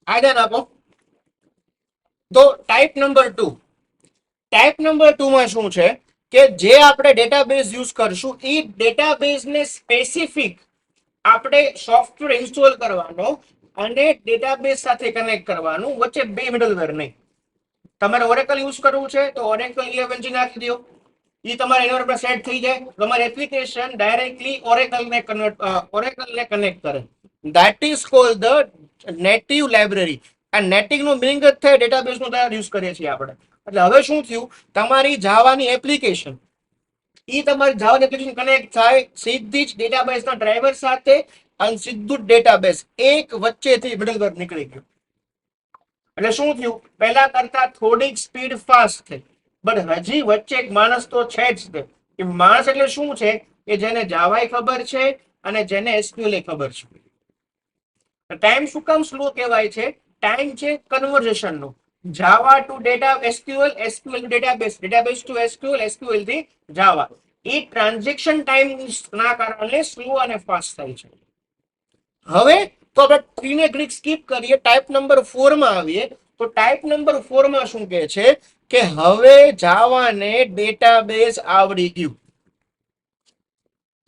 આ ધ્યાન આપો. તો ટાઈપ નંબર 2 માં શું છે કે જે આપણે ડેટાબેઝ યુઝ કરશું એ ડેટાબેઝને સ્પેસિફિક આપણે સોફ્ટવેર ઇન્સ્ટોલ કરવાનો અને ડેટાબેઝ સાથે કનેક્ટ કરવાનું, વચ્ચે બે મિડલવેર નહીં. તમારે ઓરેકલ યુઝ કરવું છે તો ઓરેકલ 11G નાખી દો, એ તમારે એના પર સેટ થઈ જાય. તમારી એપ્લિકેશન ડાયરેક્ટલી ઓરેકલને કનેક્ટ કરે. That is called the native library. આ નેટિવ નો મિનિંગ જ થાય ડેટાબેઝ નો યુઝ કરીએ છીએ આપણે. એટલે હવે શું થયું, તમારી જાવાની એપ્લિકેશન તમારી જાવા એપ્લિકેશન કનેક્ટ થાય સીધી જ ડેટાબેઝના ડ્રાઈવર સાથે, અને સીધું જ ડેટાબેઝ એક વચ્ચેથી મિડલવેર નીકળી ગયું. એટલે શું થયું, પહેલા કરતા થોડીક સ્પીડ ફાસ્ટ થઈ, બટ હજી વચ્ચે એક માણસ તો છે જ તે. એ માણસ એટલે શું છે કે જેને જાવાય ખબર છે અને જેને એસક્યુએલ ખબર છે. ટાઈમ શું કામ સ્લો કહેવાય છે? ટાઈમ છે કન્વર્ઝેશન નો. Java to data SQL, SQL to database, database to SQL, SQL થી જાવા. એ ટ્રાન્ઝેક્શન ટાઈમ ના કારણે સ્લો અને ફાસ્ટ થાય છે. હવે તો આપણે થ્રીને ગ્રીક સ્કીપ કરીએ, ટાઈપ નંબર 4 માં આવીએ. તો ટાઈપ નંબર 4 માં શું કહે છે કે હવે જાવાને ડેટાબેઝ આવડી ગયું.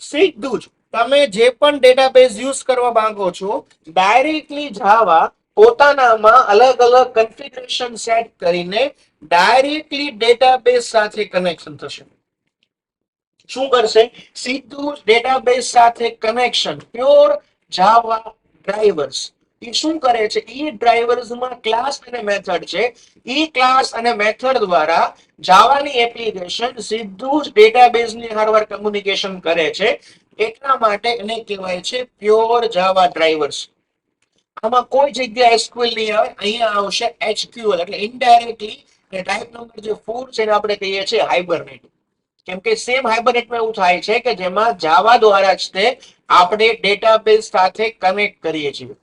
સીધું જ તમે જે પણ ડેટાબેઝ યુઝ કરવા માંગો છો, ડાયરેક્ટલી જાવા પોતાનામાં અલગ અલગ કન્ફિગરેશન સેટ કરીને ડાયરેક્ટલી ડેટાબેઝ સાથે કનેક્શન થશે. શું કરશે? સીધું ડેટાબેઝ સાથે કનેક્શન, પ્યોર જાવા ડ્રાઈવર્સ. એ શું કરે છે, એ ડ્રાઈવર્સમાં ક્લાસ અને મેથડ છે. એ ક્લાસ અને મેથડ દ્વારા જાવાની એપ્લિકેશન સીધું જ ડેટાબેઝની હારવાર કમ્યુનિકેશન કરે છે. એટલા માટે એને કહેવાય છે પ્યોર જાવા ડ્રાઈવર્સ. આમાં કોઈ જગ્યાએ એસક્યુએલ નહીં આવે, અહીંયા આવશે એચક્યુએલ. એટલે ઇનડાયરેક્ટલી ટાઈપ નંબર જે 4 છે એને આપણે કહીએ છીએ હાઇબરનેટ. કેમ કે સેમ હાઇબરનેટમાં એવું થાય છે કે જેમાં જાવા દ્વારા જ તે આપણે ડેટાબેઝ સાથે કનેક્ટ કરીએ છીએ.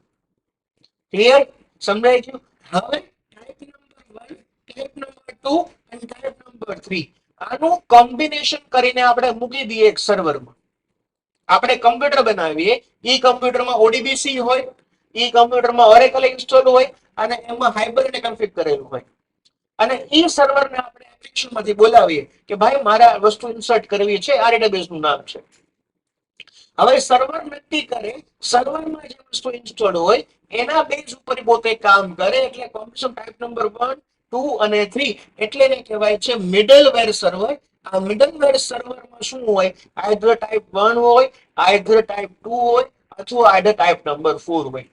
ક્લિયર? સમજાય ગયું? હવે ટાઈપ નંબર 1, ટાઈપ નંબર 2 અને ટાઈપ નંબર 3 આનું કોમ્બિનેશન કરીને આપણે મૂકી દઈએ એક સર્વરમાં. આપણે કમ્પ્યુટર બનાવીએ, ઈ કમ્પ્યુટરમાં ઓડીબીસી હોય, ઈ કમ્પ્યુટરમાં ઓરેકલ ઇન્સ્ટોલ હોય અને એમાં હાઇબરનેટ કન્ફિગ કરેલું હોય. અને ઈ સર્વરને આપણે એપ્લિકેશનમાંથી બોલાવીએ કે ભાઈ મારે આ વસ્તુ ઇન્સર્ટ કરવી છે, આ ડેટાબેઝનું નામ છે. હવે સર્વર નક્કી કરે સર્વરમાં જે વસ્તુ ઇન્સ્ટોલ હોય એના બેઝ ઉપર પોતે કામ કરે. એટલે કોમ્બિનેશન ટાઈપ નંબર 1, 2 અને 3 એટલે એને કહેવાય છે મિડલવેર સર્વર. આ મિડલવેર સર્વરમાં શું હોય? આઈધર ટાઈપ 1 હોય, આઈધર ટાઈપ 2 હોય, અથવા આઈધર ટાઈપ નંબર 4 હોય.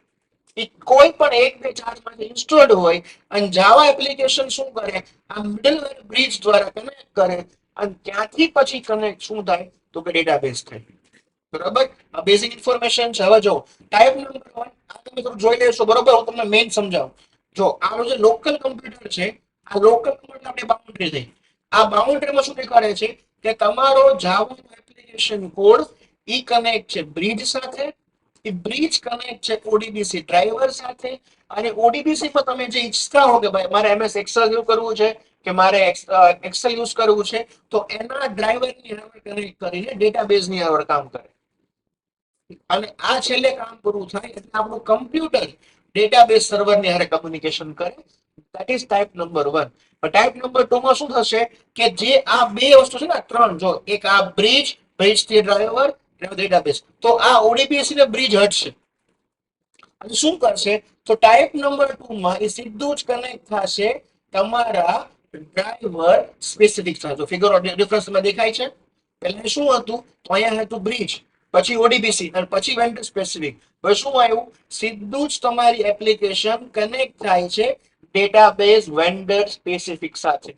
કોઈ પણ એક બે ચાર માંથી ઇન્સ્ટોલ્ડ હોય અને જાવા એપ્લિકેશન શું કરે, આ મિડલવેર બ્રિજ દ્વારા કનેક્ટ કરે અને ત્યાંથી પછી કનેક્ટ શું થાય તો કે ડેટાબેઝ થાય. બરાબર? આ બેઝિક ઇન્ફોર્મેશન છે. હવે જો ટાઈપ નંબર 1 આ તમે થોડું જોઈ લેશો. બરોબર? હું તમને મેઇન સમજાવું. જો આ જે લોકલ કમ્પ્યુટર છે, આ લોકલ કમ્પ્યુટર આપણે બાઉન્ડ્રી થઈ. આ બાઉન્ડ્રીમાં શું કરે છે કે તમારો જાવા એપ્લિકેશન કોડ ઈ કનેક્ટ છે બ્રિજ સાથે, એ બ્રિજ કનેક્ટ છે ઓડીબીસી ડ્રાઈવર સાથે. અને ઓડીબીસી પર તમે જે ઈચ્છતા હો કે ભાઈ મારે એમએસ એક્સેલ યુઝ કરવું છે કે મારે એક્સેલ યુઝ કરવું છે, તો એના ડ્રાઈવરની હારે કનેક્ટ કરીને ડેટાબેઝની હારે કામ કરે. અને આ છેલ્લે કામ પૂરું થાય એટલે આપણું કમ્પ્યુટર ડેટાબેઝ સર્વરની હારે કમ્યુનિકેશન કરે. That is type number 1. Type number 2 માં શું થશે કે જે આ બે વસ્તુ છે ને, ત્રણ, જો એક આ બ્રિજ, બ્રિજ થી ડ્રાઈવર, ડેટાબેઝ, તો આ ઓડીબીસી ને બ્રિજ હટશે. અને શું કરશે તો ટાઈપ નંબર 2 માં એ સીધું જ કનેક્ટ થશે તમારા ડ્રાઈવર સ્પેસિફિક સાથે. ફિગર ડિફરન્સ માં દેખાય છે? પહેલા શું હતું તો અહીંયા હતું બ્રિજ, પછી ઓડીબીસી અને પછી વેન્ડર સ્પેસિફિક. હવે શું આવ્યું? સીધું જ તમારી એપ્લિકેશન કનેક્ટ થાય છે ડેટાબેઝ વેન્ડર સ્પેસિફિક સાથે.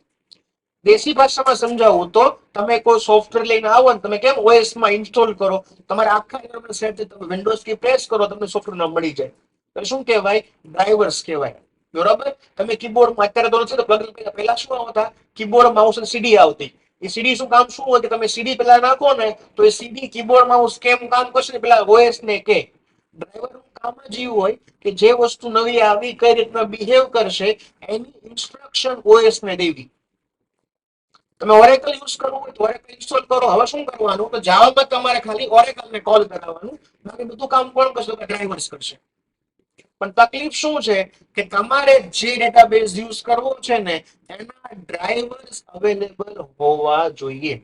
દેશી ભાષામાં સમજાવું તો તમે કોઈ સોફ્ટવેર લઈને આવો ને તમે કેમ ઓએસ માં ઇન્સ્ટોલ કરો, તમારે આખા એન્વાયરમેન્ટ સેટ છે, તમે વિન્ડોઝ કી પ્રેસ કરો તમને સોફ્ટવેર મળી જાય. તો શું કહેવાય? ડ્રાઈવર્સ કહેવાય. બરોબર? તમે કીબોર્ડમાં અત્યારે તો નથી તો પ્લગઇન પહેલા શું આવતા? કીબોર્ડ માઉસ અને સીડી આવતી. એ સીડી શું કામ શું હોય કે તમે સીડી પેલા નાખો ને તો એ સીડી કીબોર્ડ માઉસ કેમ કામ કરશે ને પેલા ઓએસ ને કે. ડ્રાઈવર નું કામ જ એવું હોય કે જે વસ્તુ નવી આવી કઈ રીતના બિહેવ કરશે એની ઇન્સ્ટ્રક્શન ઓએસ ને દેવી. તમે ઓરેકલ યુઝ કરવું હોય તો ઓરેકલ ઇન્સ્ટોલ કરો. હવે શું કરવાનું તો જાવામાં તમારે ખાલી ઓરેકલ ને કોલ કરાવવાનું, બાકી બધું કામ કોણ કરશે? ડ્રાઈવર્સ કરશે. પણ તકલીફ શું છે કે તમારે જે ડેટાબેઝ યુઝ કરવો છે ને એના ડ્રાઈવર્સ અવેલેબલ હોવા જોઈએ.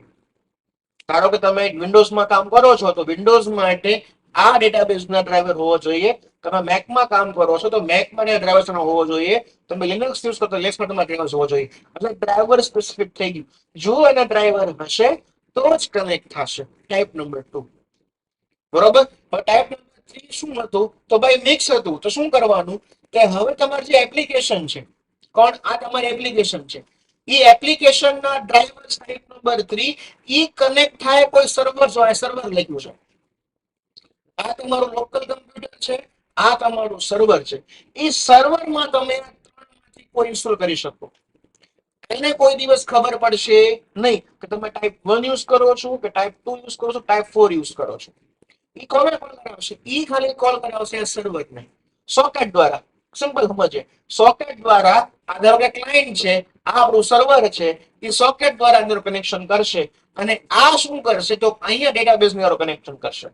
ધારો કે તમે વિન્ડોઝમાં કામ કરો છો તો વિન્ડોઝ માટે આ ડેટાબેઝ ના ડ્રાઈવર હોવો જોઈએ. તમે મેકમાં કામ કરો છો તો મેકમાં ડ્રાઈવર્સ હોવો જોઈએ. તમે લિનક્સ યુઝ કરો તો લિનક્સમાં તમારા ડ્રાઈવર્સ હોવો જોઈએ. એટલે ડ્રાઈવર સ્પેસિફિક થઈ ગયું. જો એના ડ્રાઈવર હશે તો જ કનેક્ટ થશે. Type number 2. બરોબર. ટાઈપ નંબર 3 શું હતું? તો ભાઈ મિક્સ હતું. તો શું કરવાનું કે હવે તમારી જે એપ્લિકેશન છે, કોણ આ તમારી એપ્લિકેશન છે, એ એપ્લિકેશન ના ડ્રાઈવર ટાઈપ નંબર 3 ઈ કનેક્ટ થાય કોઈ સર્વર જો સર્વર લખ્યું છે. આ તમારું લોકલ કમ્પ્યુટર છે, આ તમારું સર્વર છે. એ સર્વરમાં તમે ત્રણમાંથી કોઈ ઇન્સ્ટોલ કરી શકો. એને કોઈ દિવસ ખબર પડશે નહીં કે તમે ટાઈપ 1 યુઝ કરો છો કે ટાઈપ 2 યુઝ કરો છો, ટાઈપ 4 યુઝ કરો છો. ઈ કોને કોલ કરાવશે? ઈ ખાલી કોલ કરાવશે સર્વરને સોકેટ દ્વારા. સિમ્પલ સમજે. સોકેટ દ્વારા આ ધારો કે ક્લાયન્ટ છે, આ આપણું સર્વર છે, એ સોકેટ દ્વારા અંદર કનેક્શન કરશે અને આ શું કરશે તો અહીંયા ડેટાબેઝ ની કનેક્શન કરશે.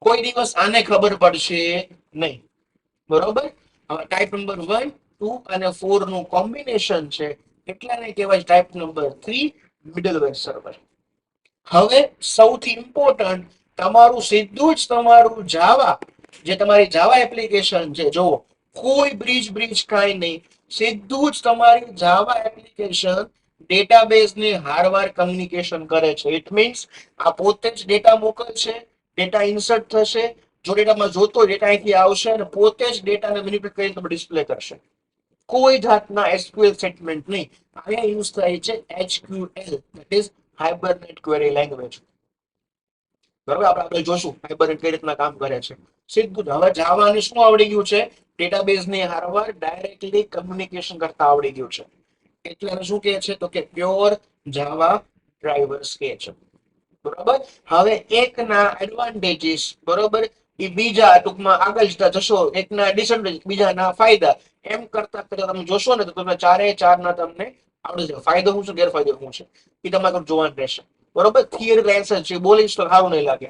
કોઈ દિવસ આને ખબર પડશે નહીં. બરોબર. હવે ટાઈપ નંબર 1, 2 અને 4 નું કોમ્બિનેશન છે, એટલાને કહેવાય ટાઈપ નંબર 3 મિડલવેર સર્વર. હવે સૌથી ઇમ્પોર્ટન્ટ તમારું સીધું જ તમારું જાવા, જે તમારી જાવા એપ્લિકેશન છે, જો કોઈ બ્રિજ કાંઈ નહીં, સીધું જ તમારી જાવા એપ્લિકેશન ડેટાબેઝ ને હારવાર કમ્યુનિકેશન કરે છે. ઇટ મીન્સ આ પોતે જ ડેટા મોકલશે, ડેટા ઇન્સર્ટ થશે, જો ડેટામાં જોતો ડેટા અહીંથી આવશે અને પોતે જ ડેટાને મેનિપ્યુલેટ કરીને તમને ડિસ્પ્લે કરશે. કોઈ જાતના એસક્યુએલ સ્ટેટમેન્ટ નહીં. અહીંયા યુઝ થાય છે એચક્યુએલ, that is hibernate query language. બરાબર. આપણે જોશું હાઇબરનેટ કઈ રીતના કામ કરે છે. સીધું હવે જાવાને શું આવડી ગયું છે? ડેટાબેઝ ની હારવાર ડાયરેક્ટલી કમ્યુનિકેશન કરતા આવડી ગયું છે. એટલે શું કહે છે તો કે પ્યોર જાવા ડ્રાઈવર્સ કહે છે. બરોબર. હવે એકના એડવાન્ટેજીસ, બરોબર, એ બીજા ટૂંકમાં આગળ જશો, એકના ડિસએડવાન્ટેજ બીજાના ફાયદા, એમ કરતા કરતા તમે જોશો ને તો તમે ચારે ચારના તમને આવડી જશે. ફાયદો શું છે, ગેરફાયદો શું છે, એ તમારે જોવાનું રહેશે. બરોબર. થિયરી આન્સર છે, બોલીશ તો સારું નહીં લાગે.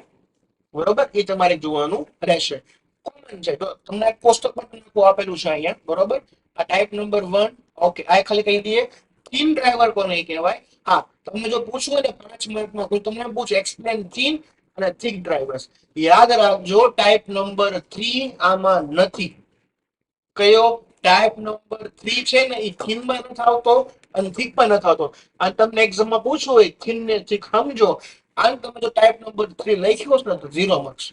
બરોબર. એ તમારે જોવાનું રહેશે. કોમન છે. તો તમને એક કોષ્ટક પણ આપેલું છે અહીંયા. બરોબર. આ ટાઈપ નંબર 1. ઓકે. આ ખાલી કહી દઈએ થીમ ડ્રાઈવર કોને કહેવાય. હા, તમને જો પૂછવું હોય ને 5 મિનિટમાં કોઈ તમને પૂછે એક્સપ્લેન થીમ અને થીક ડ્રાઈવર્સ, યાદ રાખજો ટાઈપ નંબર 3 આમાં નથી. કયો? ટાઈપ નંબર 3 છે ને એ થીમમાં નથી આવતો અને થીકમાં નથી આવતો. અને તમને એક્ઝામમાં પૂછવું હોય થીમ ને થીક સમજો, અને તમે જો ટાઈપ નંબર 3 લખ્યો છે ને તો 0 માર્ક્સ.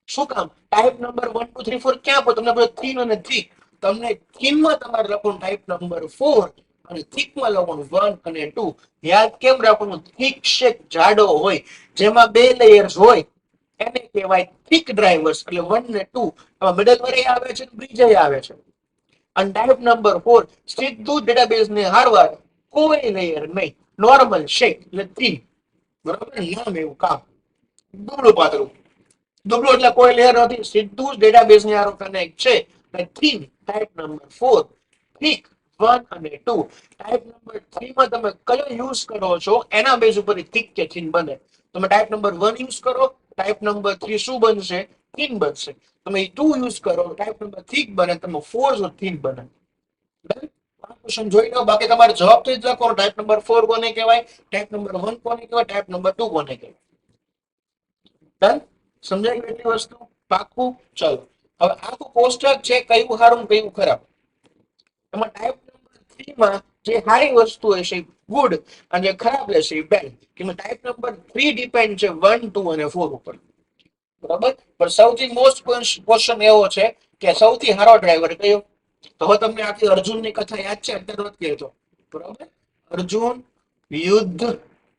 શું કામ? ટાઈપ નંબર 1 2 3 4 ક્યાં પર તમને થીમ અને થીક, તમને થીમમાં તમારે લખવાનું ટાઈપ નંબર 4 અને થીકમાં લખવાનું 1 અને 2. યાદ કેમ રાખવાનું? થીક શેક જાડો હોય, જેમાં 2 લેયર્સ હોય, એને કહેવાય થીક ડ્રાઈવર્સ. એટલે 1 ને 2 એમાં મિડલ વેર આવે છે, બ્રિજ આવે છે. અને ટાઈપ નંબર 4 સીધું ડેટાબેઝ ને હારવાર, કોઈ લેયર નહીં, નોર્મલ શેક એટલે થીમ. બરોબર. નામ એવું કામ. દુબળું પાતળું. દુબળું એટલે કોઈ લેયર નથી, સીધું જ ડેટાબેઝ ની હારે કનેક્ટ છે. થીમ ટાઈપ નંબર 4, થીક 1 અને 2. ટાઈપ નંબર 3 માં તમે કયો યુઝ કરો છો એના બેઝ ઉપર થીક કે થીન બને. તમે ટાઈપ નંબર 1 યુઝ કરો, ટાઈપ નંબર 3 શું બનશે? થીન બનશે. તમે 2 યુઝ કરો, ટાઈપ નંબર થીક બને, તમે 4 જો થીન બને. ક્વેશ્ચન જોઈ લો. બાકી તમારે જવાબ તો જ લખો. ટાઈપ નંબર 4 કોને કહેવાય, ટાઈપ નંબર 1 કોને કહેવાય, ટાઈપ નંબર 2 કોને કહેવાય. ડન? સમજાય ગઈ એટલી વસ્તુ? પાક્કું? ચલો. હવે આખું કોષ્ટક છે કયું સારું કયું ખરાબ. એમાં ટાઈપ નંબર 3 માં જે સારી વસ્તુ હશે ગુડ અને જે ખરાબ રહેશે બેડ. કે ટાઈપ નંબર 3 ડિપેન્ડ છે 1 2 અને 4 ઉપર. બરાબર. પણ સૌથી મોસ્ટ ક્વેશ્ચન એવો છે કે સૌથી સારો ડ્રાઈવર કયો? તો હવે તમને આખી અર્જુનની કથા યાદ છે? અત્યારે નથી કહેતો. બરાબર. અર્જુન, યુદ્ધ,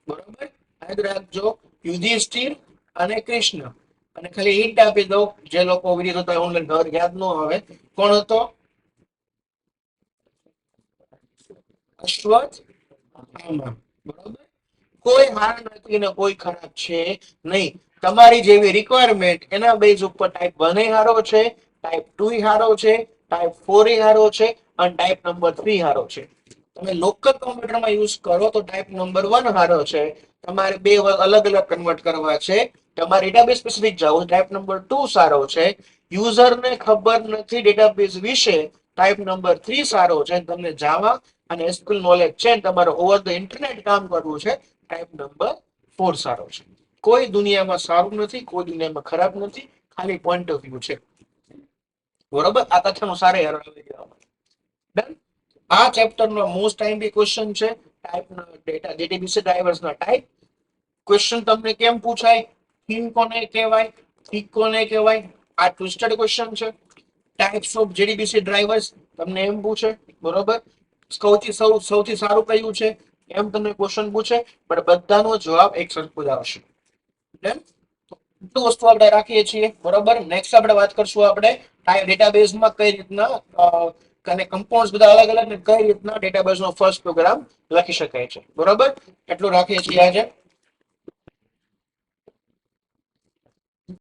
બરાબર, યાદ રાખજો, યુધિષ્ઠિર અને કૃષ્ણ. અને ખાલી હિન્ટ આપી દો, જે લોકો વિડીયો જોતા ઓનલાઈન ઘર યાદ ન આવે, કોણ હતો? અશ્વત્થામા. બરાબર. કોઈ હાર નથી ને કોઈ ખરાબ છે નહીં. તમારી જેવી રિક્વાયરમેન્ટ એના બેઝ ઉપર ટાઈપ 1 હારો છે, ટાઈપ 2 હારો છે, ટાઈપ 4 હારો છે અને ટાઈપ નંબર 3 હારો છે. તમે લોકલ કોમ્પ્યુટરમાં યુઝ કરો તો ટાઈપ નંબર 1 હારો છે. તમારે બે અલગ અલગ કન્વર્ટ કરવા છે. તમારે ડેટાબેઝ સ્પેસિફિક જાવ ટાઈપ નંબર 2 સારો છે. યુઝરને ખબર નથી ડેટાબેઝ વિશે, ટાઈપ નંબર 3 સારો છે. તમને જાવા અને એસક્યુએલ નોલેજ છે, તમારે ઓવર ધ ઇન્ટરનેટ કામ કરવું છે, ટાઈપ નંબર 4 સારો છે. કોઈ દુનિયામાં સારું નથી, કોઈ દુનિયામાં ખરાબ નથી, ખાલી પોઈન્ટ ઓફ વ્યૂ છે. બરોબર, આ કથાનો સારે ડન. આ ચેપ્ટરનો મોસ્ટ ટાઈમ ક્વેશ્ચન છે ટાઈપના ડેટા જેડીબીસી ડ્રાઈવર્સના ટાઈપ. ક્વેશ્ચન તમને કેમ પૂછાય, થીમ કોને કહેવાય, થીક કોને કહેવાય, આ ટ્વિસ્ટેડ ક્વેશ્ચન છે. ટાઈપ્સ ઓફ જેડીબીસી ડ્રાઈવર્સ તમને એમ પૂછે, બરોબર. સૌથી સારું કયું છે એમ તમને ક્વેશ્ચન પૂછે, પણ બધાનો જવાબ એક સરખો જ આવશે. ડન. એટલું વસ્તુ આપણે રાખીએ છીએ, બરોબર. નેક્સ્ટ આપણે વાત કરશું આપણે ડેટાબેઝમાં કઈ રીતના અને કમ્પાઉન્ડ્સ બધા અલગ અલગ ને કઈ રીતના ડેટાબેઝનો ફર્સ્ટ પ્રોગ્રામ લખી શકાય છે, બરોબર. એટલું રાખીએ છીએ આજે.